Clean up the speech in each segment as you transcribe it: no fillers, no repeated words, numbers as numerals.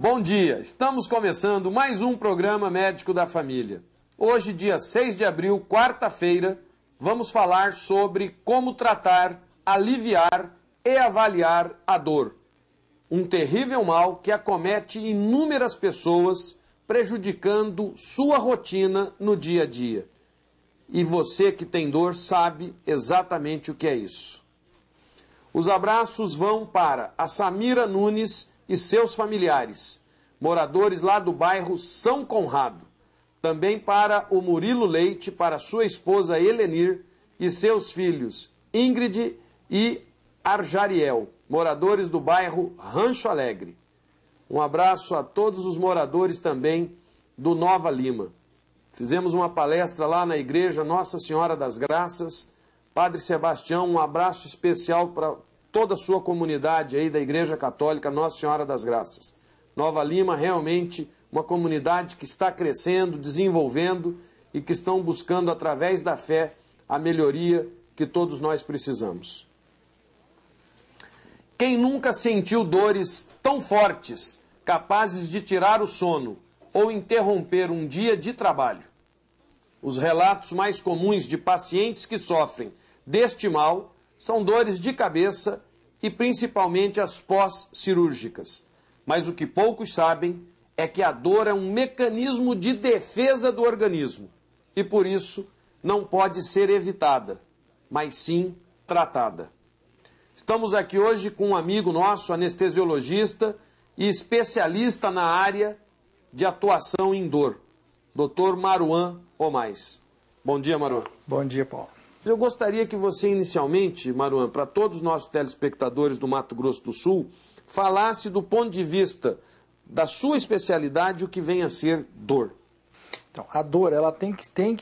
Bom dia, estamos começando mais um programa Médico da Família. Hoje, dia 6 de abril, quarta-feira, vamos falar sobre como tratar, aliviar e avaliar a dor. Um terrível mal que acomete inúmeras pessoas, prejudicando sua rotina no dia a dia. E você que tem dor sabe exatamente o que é isso. Os abraços vão para a Samira Nunes e seus familiares, moradores lá do bairro São Conrado. Também para o Murilo Leite, para sua esposa Helenir e seus filhos Ingrid e Arjariel, moradores do bairro Rancho Alegre. Um abraço a todos os moradores também do Nova Lima. Fizemos uma palestra lá na igreja Nossa Senhora das Graças. Padre Sebastião, um abraço especial para toda a sua comunidade aí da Igreja Católica Nossa Senhora das Graças. Nova Lima, realmente uma comunidade que está crescendo, desenvolvendo e que estão buscando, através da fé, a melhoria que todos nós precisamos. Quem nunca sentiu dores tão fortes, capazes de tirar o sono ou interromper um dia de trabalho? Os relatos mais comuns de pacientes que sofrem deste mal são dores de cabeça e principalmente as pós-cirúrgicas. Mas o que poucos sabem é que a dor é um mecanismo de defesa do organismo e, por isso, não pode ser evitada, mas sim tratada. Estamos aqui hoje com um amigo nosso, anestesiologista e especialista na área de atuação em dor, Dr. Maruan Omais. Bom dia, Maruan. Bom dia, Paulo. Eu gostaria que você, inicialmente, Maruan, para todos os nossos telespectadores do Mato Grosso do Sul, falasse do ponto de vista da sua especialidade o que vem a ser dor. Então, a dor, ela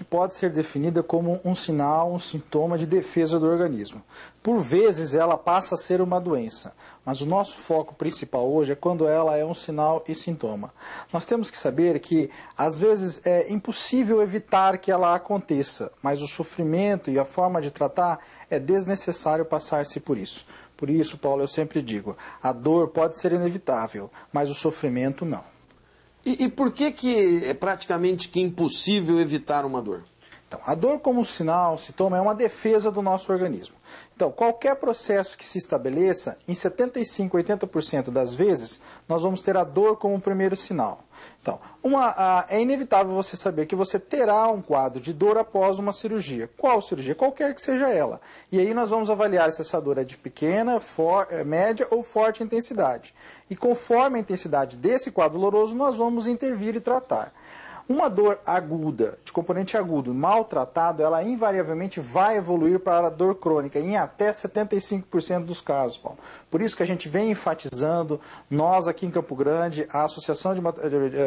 pode ser definida como um sinal, um sintoma de defesa do organismo. Por vezes, ela passa a ser uma doença, mas o nosso foco principal hoje é quando ela é um sinal e sintoma. Nós temos que saber que, às vezes, é impossível evitar que ela aconteça, mas o sofrimento e a forma de tratar é desnecessário passar-se por isso. Por isso, Paulo, eu sempre digo, a dor pode ser inevitável, mas o sofrimento não. E por que é praticamente que impossível evitar uma dor? Então, a dor como sinal, sintoma, é uma defesa do nosso organismo. Então, qualquer processo que se estabeleça, em 75%, 80% das vezes, nós vamos ter a dor como primeiro sinal. Então, é inevitável você saber que você terá um quadro de dor após uma cirurgia. Qual cirurgia? Qualquer que seja ela. E aí nós vamos avaliar se essa dor é de pequena, média ou forte intensidade. E conforme a intensidade desse quadro doloroso, nós vamos intervir e tratar. Uma dor aguda, de componente agudo, mal tratado, ela invariavelmente vai evoluir para a dor crônica, em até 75% dos casos, Paulo. Por isso que a gente vem enfatizando, nós aqui em Campo Grande, a Associação de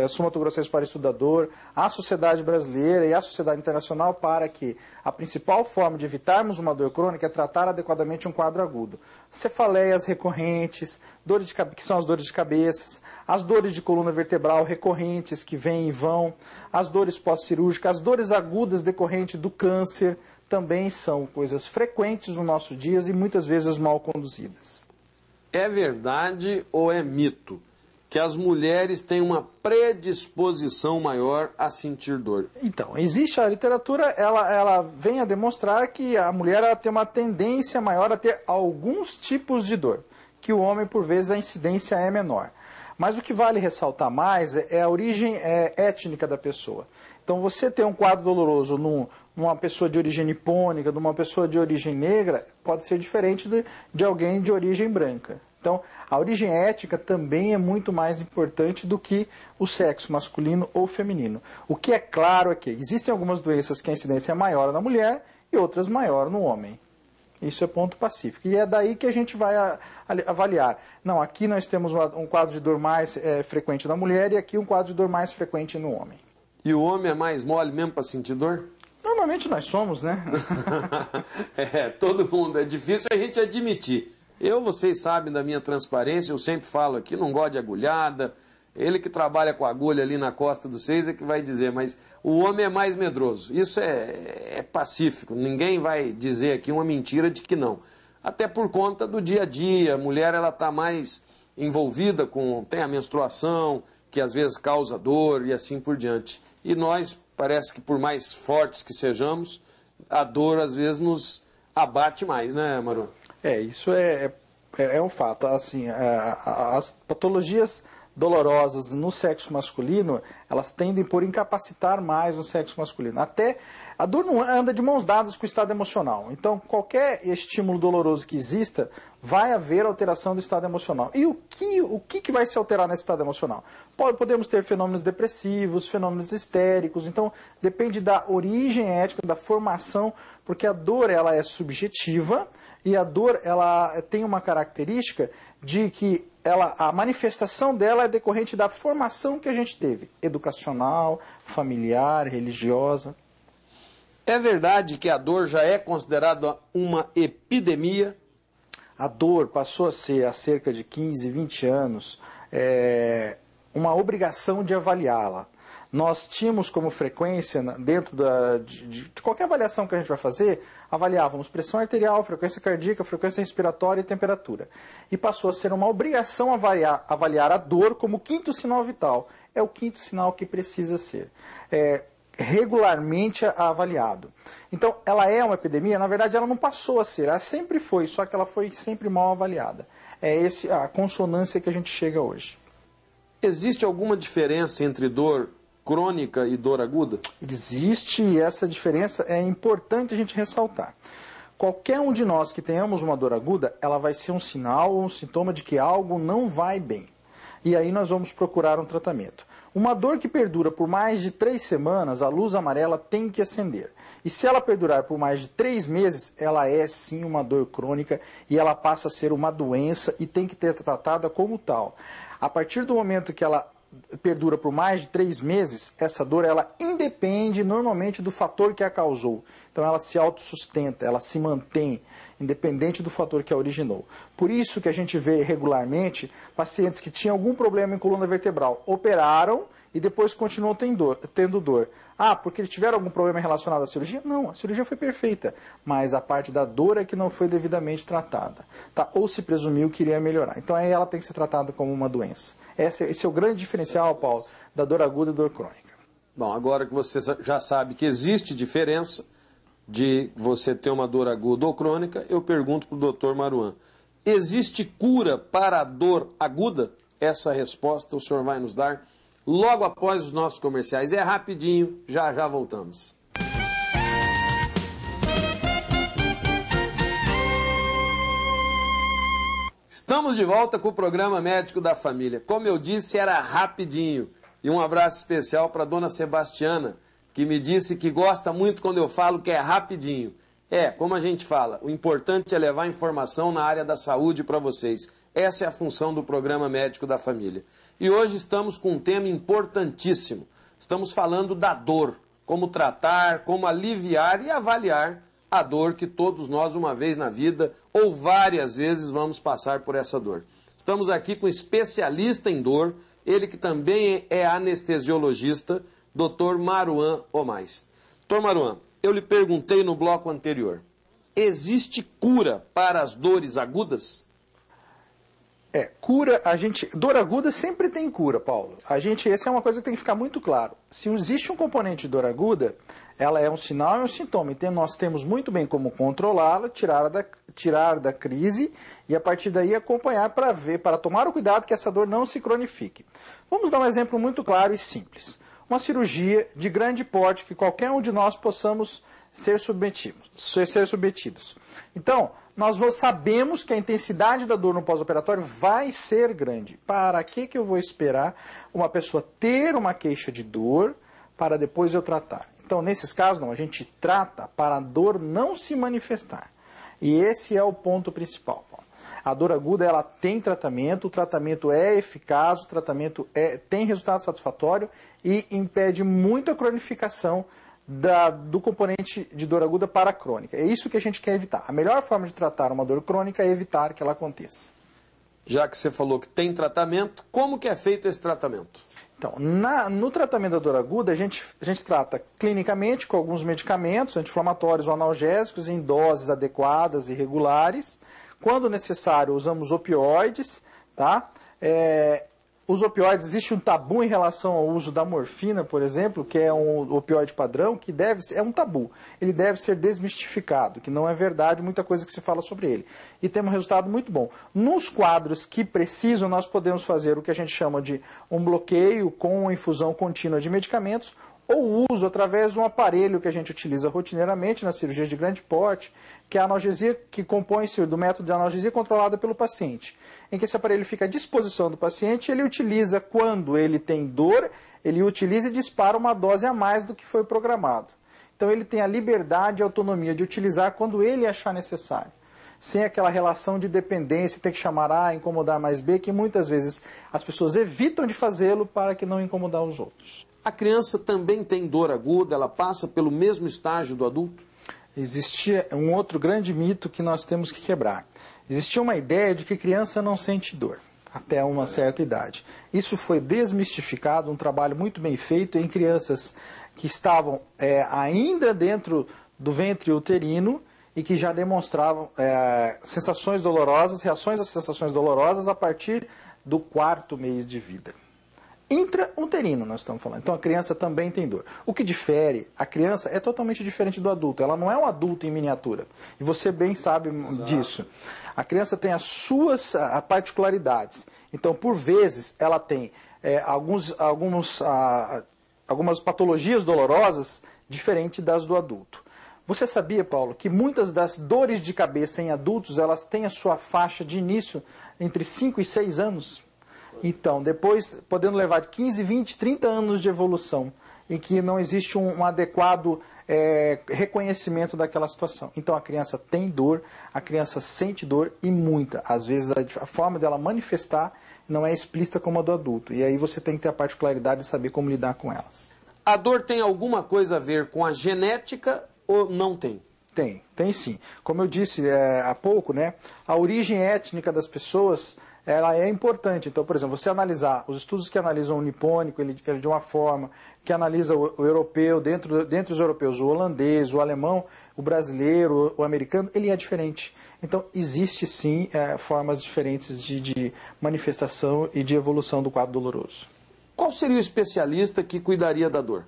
Sul-Mato-Grossense para Estudador, a Sociedade Brasileira e a Sociedade Internacional, para que a principal forma de evitarmos uma dor crônica é tratar adequadamente um quadro agudo. Cefaleias recorrentes, que são as dores de cabeça, as dores de coluna vertebral recorrentes que vêm e vão, as dores pós-cirúrgicas, as dores agudas decorrentes do câncer, também são coisas frequentes no nosso dia e muitas vezes mal conduzidas. É verdade ou é mito que as mulheres têm uma predisposição maior a sentir dor? Então, existe a literatura, ela vem a demonstrar que a mulher ela tem uma tendência maior a ter alguns tipos de dor, que o homem, por vezes, a incidência é menor. Mas o que vale ressaltar mais é a origem étnica da pessoa. Então, você ter um quadro doloroso numa pessoa de origem nipônica, numa pessoa de origem negra, pode ser diferente de alguém de origem branca. Então, a origem étnica também é muito mais importante do que o sexo masculino ou feminino. O que é claro é que existem algumas doenças que a incidência é maior na mulher e outras maior no homem. Isso é ponto pacífico. E é daí que a gente vai avaliar. Não, aqui nós temos um quadro de dor mais frequente na mulher e aqui um quadro de dor mais frequente no homem. E o homem é mais mole mesmo para sentir dor? Normalmente nós somos, né? Todo mundo. É difícil a gente admitir. Vocês sabem da minha transparência, eu sempre falo aqui, não gosto de agulhada. Ele que trabalha com agulha ali na costa dos seis é que vai dizer, mas o homem é mais medroso. Isso é pacífico, ninguém vai dizer aqui uma mentira de que não. Até por conta do dia a dia, a mulher ela está mais envolvida com... Tem a menstruação, que às vezes causa dor e assim por diante. E nós, parece que por mais fortes que sejamos, a dor às vezes nos abate mais, né, Maru? Isso é um fato. Assim, as patologias dolorosas no sexo masculino, elas tendem por incapacitar mais no sexo masculino. Até a dor não anda de mãos dadas com o estado emocional. Então, qualquer estímulo doloroso que exista, vai haver alteração do estado emocional. E o que vai se alterar nesse estado emocional? Podemos ter fenômenos depressivos, fenômenos histéricos. Então, depende da origem ética, da formação, porque a dor ela é subjetiva e a dor ela tem uma característica de que a manifestação dela é decorrente da formação que a gente teve, educacional, familiar, religiosa. É verdade que a dor já é considerada uma epidemia? A dor passou a ser, há cerca de 15, 20 anos, uma obrigação de avaliá-la. Nós tínhamos como frequência, dentro de qualquer avaliação que a gente vai fazer, avaliávamos pressão arterial, frequência cardíaca, frequência respiratória e temperatura. E passou a ser uma obrigação avaliar a dor como quinto sinal vital. É o quinto sinal que precisa ser regularmente avaliado. Então, ela é uma epidemia? Na verdade, ela não passou a ser, ela sempre foi, só que ela foi sempre mal avaliada. É a consonância que a gente chega hoje. Existe alguma diferença entre dor crônica e dor aguda? Existe, e essa diferença é importante a gente ressaltar. Qualquer um de nós que tenhamos uma dor aguda, ela vai ser um sinal ou um sintoma de que algo não vai bem. E aí nós vamos procurar um tratamento. Uma dor que perdura por mais de 3 semanas, a luz amarela tem que acender. E se ela perdurar por mais de 3 meses, ela é sim uma dor crônica e ela passa a ser uma doença e tem que ser tratada como tal. A partir do momento que ela perdura por mais de 3 meses, essa dor ela independe normalmente do fator que a causou. Então ela se autossustenta, ela se mantém, independente do fator que a originou. Por isso que a gente vê regularmente pacientes que tinham algum problema em coluna vertebral, operaram e depois continuam tendo dor. Ah, porque eles tiveram algum problema relacionado à cirurgia? Não, a cirurgia foi perfeita, mas a parte da dor é que não foi devidamente tratada. Tá? Ou se presumiu que iria melhorar. Então aí ela tem que ser tratada como uma doença. Esse é o grande diferencial, Paulo, da dor aguda e dor crônica. Bom, agora que você já sabe que existe diferença de você ter uma dor aguda ou crônica, eu pergunto para o Dr. Maruan, existe cura para a dor aguda? Essa resposta o senhor vai nos dar logo após os nossos comerciais. É rapidinho, já voltamos. Estamos de volta com o programa Médico da Família. Como eu disse, era rapidinho. E um abraço especial para a dona Sebastiana, que me disse que gosta muito quando eu falo que é rapidinho. Como a gente fala, o importante é levar informação na área da saúde para vocês. Essa é a função do programa Médico da Família. E hoje estamos com um tema importantíssimo. Estamos falando da dor, como tratar, como aliviar e avaliar a dor que todos nós, uma vez na vida, ou várias vezes, vamos passar por essa dor. Estamos aqui com um especialista em dor, ele que também é anestesiologista, Dr. Maruan Omais. Dr. Maruan, eu lhe perguntei no bloco anterior, existe cura para as dores agudas? Cura, dor aguda sempre tem cura, Paulo. Essa é uma coisa que tem que ficar muito claro. Se existe um componente de dor aguda, ela é um sinal e um sintoma. Então nós temos muito bem como controlá-la, tirar da crise e a partir daí acompanhar para tomar o cuidado que essa dor não se cronifique. Vamos dar um exemplo muito claro e simples. Uma cirurgia de grande porte que qualquer um de nós possamos ser submetidos. Então, nós sabemos que a intensidade da dor no pós-operatório vai ser grande. Para que eu vou esperar uma pessoa ter uma queixa de dor para depois eu tratar? Então, nesses casos, não, a gente trata para a dor não se manifestar. E esse é o ponto principal, Paulo. A dor aguda ela tem tratamento, o tratamento é eficaz, o tratamento tem resultado satisfatório e impede muito a cronificação do componente de dor aguda para a crônica. É isso que a gente quer evitar. A melhor forma de tratar uma dor crônica é evitar que ela aconteça. Já que você falou que tem tratamento, como que é feito esse tratamento? Então, no tratamento da dor aguda, a gente trata clinicamente com alguns medicamentos anti-inflamatórios ou analgésicos em doses adequadas e regulares. Quando necessário, usamos opioides, tá? Os opioides, existe um tabu em relação ao uso da morfina, por exemplo, que é um opioide padrão, que é um tabu. Ele deve ser desmistificado, que não é verdade muita coisa que se fala sobre ele. E tem um resultado muito bom. Nos quadros que precisam, nós podemos fazer o que a gente chama de um bloqueio com infusão contínua de medicamentos, ou uso através de um aparelho que a gente utiliza rotineiramente nas cirurgias de grande porte, que é a analgesia, que compõe-se do método de analgesia controlada pelo paciente, em que esse aparelho fica à disposição do paciente, ele utiliza quando ele tem dor, ele utiliza e dispara uma dose a mais do que foi programado. Então ele tem a liberdade e autonomia de utilizar quando ele achar necessário, sem aquela relação de dependência, ter que chamar A, incomodar mais B, que muitas vezes as pessoas evitam de fazê-lo para que não incomodar os outros. A criança também tem dor aguda, ela passa pelo mesmo estágio do adulto? Existia um outro grande mito que nós temos que quebrar. Existia uma ideia de que criança não sente dor até uma certa idade. Isso foi desmistificado, um trabalho muito bem feito em crianças que estavam ainda dentro do ventre uterino e que já demonstravam sensações dolorosas, reações às sensações dolorosas a partir do 4º mês de vida. Intrauterino nós estamos falando. Então a criança também tem dor. O que difere a criança é totalmente diferente do adulto. Ela não é um adulto em miniatura. E você bem sabe disso. A criança tem as suas particularidades. Então, por vezes, ela tem algumas patologias dolorosas diferentes das do adulto. Você sabia, Paulo, que muitas das dores de cabeça em adultos, elas têm a sua faixa de início entre 5 e 6 anos? Então, depois, podendo levar de 15, 20, 30 anos de evolução, em que não existe um adequado reconhecimento daquela situação. Então, a criança tem dor, a criança sente dor e muita. Às vezes, a forma dela manifestar não é explícita como a do adulto. E aí você tem que ter a particularidade de saber como lidar com elas. A dor tem alguma coisa a ver com a genética ou não tem? Tem sim. Como eu disse há pouco, né, a origem étnica das pessoas ela é importante. Então, por exemplo, você analisar os estudos que analisam o nipônico, ele de uma forma, que analisa o europeu, dentre os europeus, o holandês, o alemão, o brasileiro, o americano, ele é diferente. Então, existe sim formas diferentes de manifestação e de evolução do quadro doloroso. Qual seria o especialista que cuidaria da dor?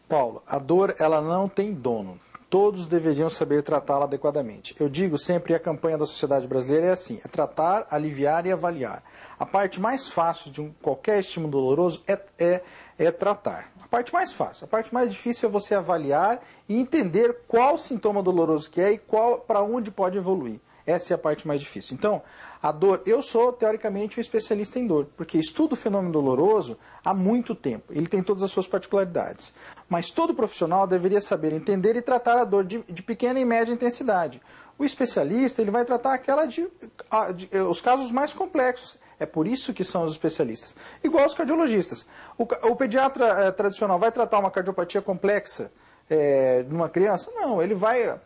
Paulo, a dor ela não tem dono. Todos deveriam saber tratá-la adequadamente. Eu digo sempre, a campanha da sociedade brasileira é assim, é tratar, aliviar e avaliar. A parte mais fácil de qualquer estímulo doloroso é tratar. A parte mais fácil. A parte mais difícil é você avaliar e entender qual sintoma doloroso que é e para onde pode evoluir. Essa é a parte mais difícil. Então, a dor, eu sou teoricamente um especialista em dor, porque estudo o fenômeno doloroso há muito tempo. Ele tem todas as suas particularidades. Mas todo profissional deveria saber entender e tratar a dor de pequena e média intensidade. O especialista ele vai tratar os casos mais complexos. É por isso que são os especialistas. Igual os cardiologistas. O pediatra tradicional vai tratar uma cardiopatia complexa numa criança? Não, ele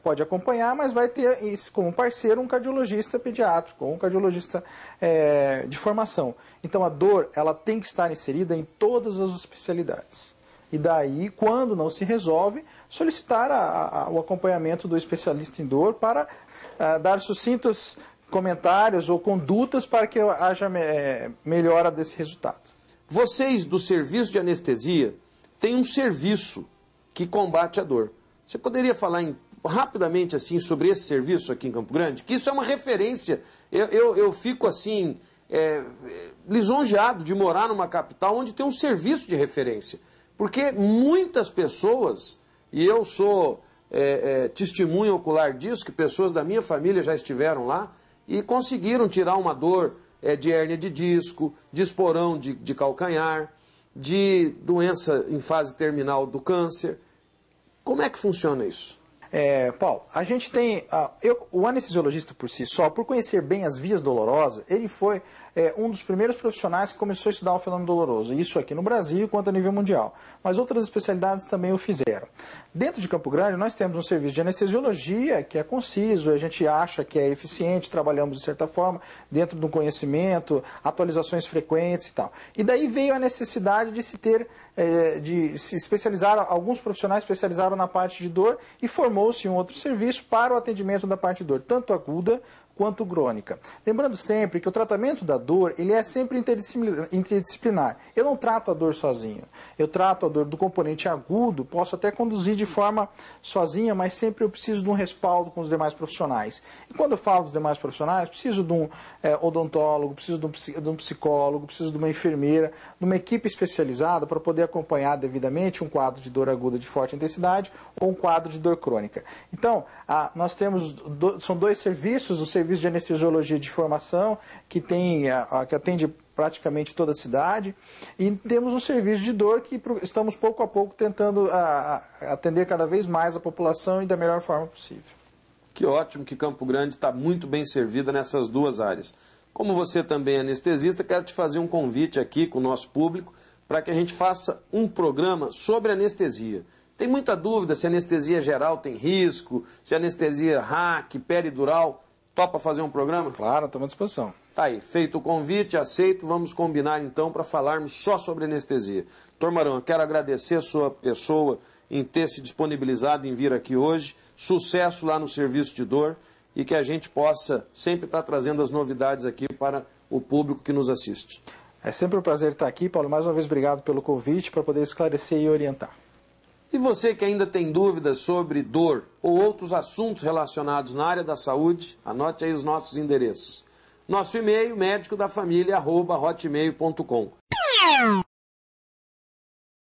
pode acompanhar, mas vai ter como parceiro um cardiologista pediátrico, ou um cardiologista de formação. Então a dor ela tem que estar inserida em todas as especialidades. E daí, quando não se resolve, solicitar o acompanhamento do especialista em dor para dar sucintos comentários ou condutas para que haja melhora desse resultado. Vocês do serviço de anestesia têm um serviço que combate a dor. Você poderia falar rapidamente assim sobre esse serviço aqui em Campo Grande? Que isso é uma referência. Eu fico assim lisonjeado de morar numa capital onde tem um serviço de referência. Porque muitas pessoas, e eu sou testemunho ocular disso, que pessoas da minha família já estiveram lá e conseguiram tirar uma dor de hérnia de disco, de esporão de calcanhar, de doença em fase terminal do câncer. Como é que funciona isso? Paulo, a gente tem... o anestesiologista por si só, por conhecer bem as vias dolorosas, ele foi um dos primeiros profissionais que começou a estudar o fenômeno doloroso. Isso aqui no Brasil quanto a nível mundial. Mas outras especialidades também o fizeram. Dentro de Campo Grande, nós temos um serviço de anestesiologia que é conciso, a gente acha que é eficiente, trabalhamos de certa forma, dentro do conhecimento, atualizações frequentes e tal. E daí veio a necessidade de se ter... de se especializar, alguns profissionais especializaram na parte de dor e formou-se um outro serviço para o atendimento da parte de dor, tanto aguda quanto crônica. Lembrando sempre que o tratamento da dor, ele é sempre interdisciplinar. Eu não trato a dor sozinho. Eu trato a dor do componente agudo, posso até conduzir de forma sozinha, mas sempre eu preciso de um respaldo com os demais profissionais. E quando eu falo dos demais profissionais, preciso de um odontólogo, preciso de um psicólogo, preciso de uma enfermeira, de uma equipe especializada para poder acompanhar devidamente um quadro de dor aguda de forte intensidade ou um quadro de dor crônica. Então, nós temos, são dois serviços, o serviço de anestesiologia de formação, que atende praticamente toda a cidade, e temos um serviço de dor que estamos pouco a pouco tentando atender cada vez mais a população e da melhor forma possível. Que ótimo que Campo Grande está muito bem servida nessas duas áreas. Como você também é anestesista, quero te fazer um convite aqui com o nosso público para que a gente faça um programa sobre anestesia. Tem muita dúvida se anestesia geral tem risco, se anestesia RAC, peridural. Topa fazer um programa? Claro, estamos à disposição. Tá aí, feito o convite, aceito, vamos combinar então para falarmos só sobre anestesia. Doutor Marão, eu quero agradecer a sua pessoa em ter se disponibilizado em vir aqui hoje, sucesso lá no serviço de dor e que a gente possa sempre estar trazendo as novidades aqui para o público que nos assiste. É sempre um prazer estar aqui, Paulo. Mais uma vez, obrigado pelo convite para poder esclarecer e orientar. E você que ainda tem dúvidas sobre dor ou outros assuntos relacionados na área da saúde, anote aí os nossos endereços. Nosso e-mail, médicodafamilia@hotmail.com.